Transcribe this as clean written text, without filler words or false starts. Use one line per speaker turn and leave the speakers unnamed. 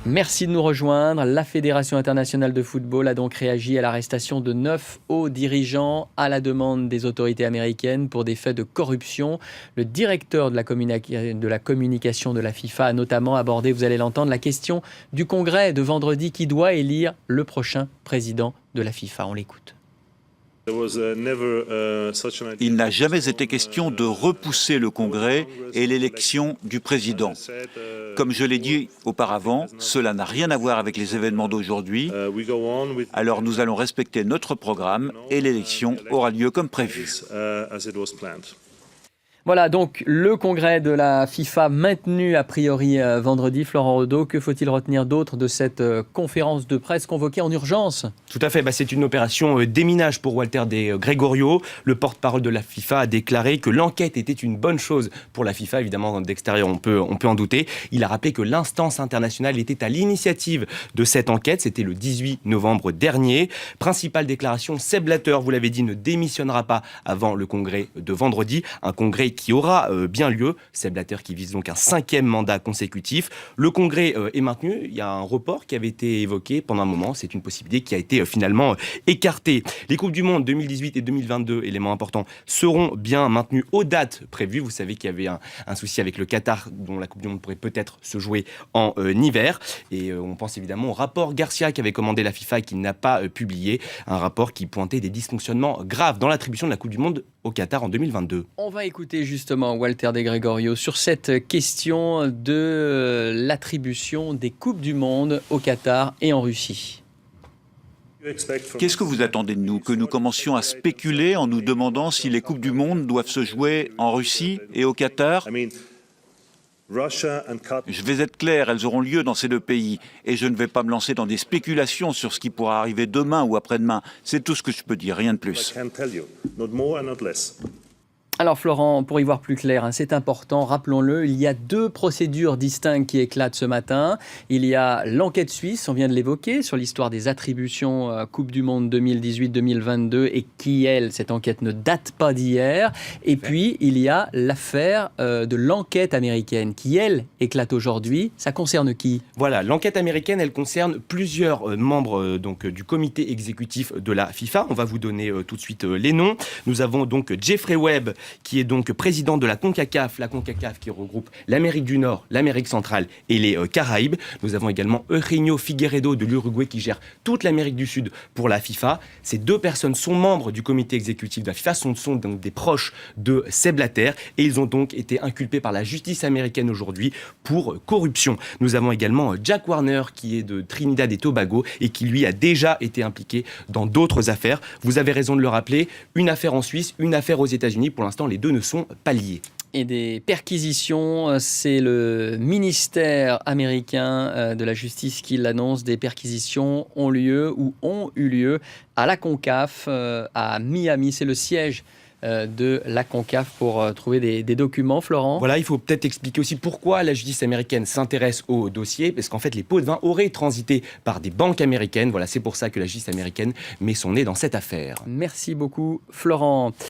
Merci de nous rejoindre. La Fédération internationale de football a donc réagi à l'arrestation de 9 hauts dirigeants à la demande des autorités américaines pour des faits de corruption. Le directeur de la communication de la FIFA a notamment abordé, vous allez l'entendre, la question du congrès de vendredi qui doit élire le prochain président de la FIFA. On l'écoute.
Il n'a jamais été question de repousser le Congrès et l'élection du président. Comme je l'ai dit auparavant, cela n'a rien à voir avec les événements d'aujourd'hui. Alors nous allons respecter notre programme et l'élection aura lieu comme prévu.
Voilà donc le congrès de la FIFA maintenu a priori vendredi. Florent Odo, que faut-il retenir d'autre de cette conférence de presse convoquée en urgence ?
Tout à fait, c'est une opération déminage pour Walter De Gregorio. Le porte-parole de la FIFA a déclaré que l'enquête était une bonne chose pour la FIFA. Évidemment, d'extérieur, on peut en douter. Il a rappelé que l'instance internationale était à l'initiative de cette enquête. C'était le 18 novembre dernier. Principale déclaration, Sepp Blatter, vous l'avez dit, ne démissionnera pas avant le congrès de vendredi. Un congrès qui aura bien lieu. Sepp Blatter qui vise donc un 5e mandat consécutif. Le congrès est maintenu. Il y a un report qui avait été évoqué pendant un moment. C'est une possibilité qui a été finalement écartée. Les Coupes du Monde 2018 et 2022, éléments importants, seront bien maintenus aux dates prévues. Vous savez qu'il y avait un souci avec le Qatar, dont la Coupe du Monde pourrait peut-être se jouer en hiver. Et on pense évidemment au rapport Garcia qu'avait commandé la FIFA et qui n'a pas publié. Un rapport qui pointait des dysfonctionnements graves dans l'attribution de la Coupe du Monde au Qatar en 2022.
On va écouter justement Walter De Gregorio sur cette question de l'attribution des Coupes du Monde au Qatar et en Russie.
Qu'est-ce que vous attendez de nous? Que nous commencions à spéculer en nous demandant si les Coupes du Monde doivent se jouer en Russie et au Qatar? Je vais être clair, elles auront lieu dans ces deux pays et je ne vais pas me lancer dans des spéculations sur ce qui pourra arriver demain ou après-demain. C'est tout ce que je peux dire, rien de plus.
Alors Florent, pour y voir plus clair, c'est important, rappelons-le, il y a 2 procédures distinctes qui éclatent ce matin. Il y a l'enquête suisse, on vient de l'évoquer, sur l'histoire des attributions Coupe du Monde 2018-2022 et qui, cette enquête ne date pas d'hier. Et puis, il y a l'affaire de l'enquête américaine qui, éclate aujourd'hui. Ça concerne qui ?
Voilà, l'enquête américaine, elle concerne plusieurs membres du comité exécutif de la FIFA. On va vous donner tout de suite les noms. Nous avons donc Jeffrey Webb, qui est donc président de la CONCACAF qui regroupe l'Amérique du Nord, l'Amérique centrale et les Caraïbes. Nous avons également Eugenio Figueiredo de l'Uruguay qui gère toute l'Amérique du Sud pour la FIFA. Ces 2 personnes sont membres du comité exécutif de la FIFA, sont donc des proches de Sepp Blatter et ils ont donc été inculpés par la justice américaine aujourd'hui pour corruption. Nous avons également Jack Warner qui est de Trinidad et Tobago et qui lui a déjà été impliqué dans d'autres affaires. Vous avez raison de le rappeler, une affaire en Suisse, une affaire aux États-Unis. Pour l'instant, les 2 ne sont pas liés.
Et des perquisitions, c'est le ministère américain de la justice qui l'annonce. Des perquisitions ont lieu ou ont eu lieu à la CONCAF, à Miami. C'est le siège de la CONCAF pour trouver des documents, Florent.
Voilà, il faut peut-être expliquer aussi pourquoi la justice américaine s'intéresse au dossier, parce qu'en fait, les pots de vin auraient transité par des banques américaines. Voilà, c'est pour ça que la justice américaine met son nez dans cette affaire.
Merci beaucoup, Florent.